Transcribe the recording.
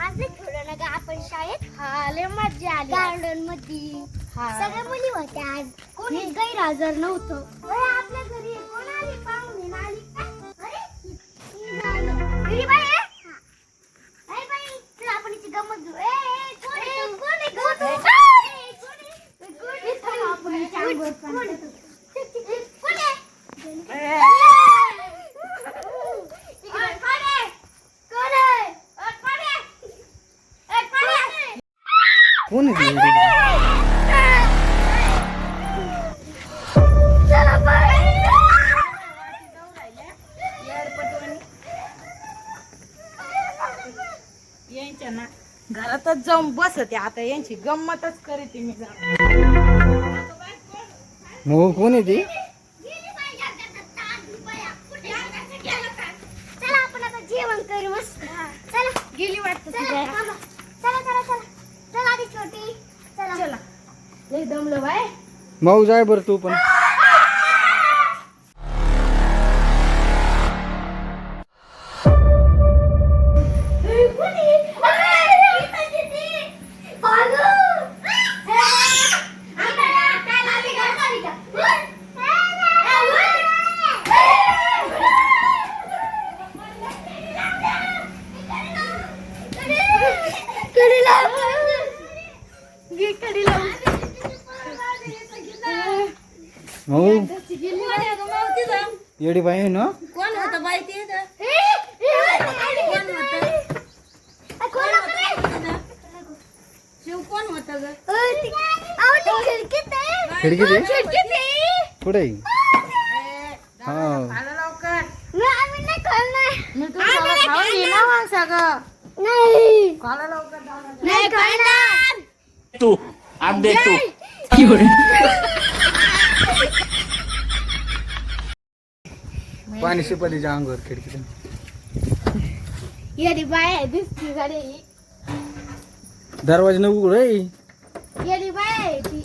आज खेळलो ना ग आपण शाळेत. हा लय मजा आली गार्डन मध्ये. सगळ्या मुली होत्या आज. कोणी गैरहजर नव्हतं. आपल्या घरी कोण आली पाहुणे आली घरी बाई. अरे बाई चल आपण इथे गंमत घेऊ. कोण आहे आपण इथे आंघोळ करतो. कोण आहे यांच्या ना घरातच जाऊन बसते आता. यांची गंमतच करते मी. मग कोण आहे ती? चला आपण आता जेवण करू मस्त. चला गेली वाटत. चला चला चला चला चला आधी छोटी. चला चला लय दमलं बाय. माऊ जाय बरं तू पण. माऊ येडी बाई आहे ना. कोण होतं बाई ते? शिव कोण होत ग? खिडकीत कुठे? हा आलं लवकर. आम्ही नाही खाल्लं. मी तुला खाऊन घेणार मग सगळं. नाही खाला लवकर जाऊ. नाही खाणार. तू अब दे तू. पाणी शिपालीच्या अंगावर खिडकीतून. येडी बाय आहे दिसती गाडी. दरवाजा न उघड. येडी बाय आहे ती.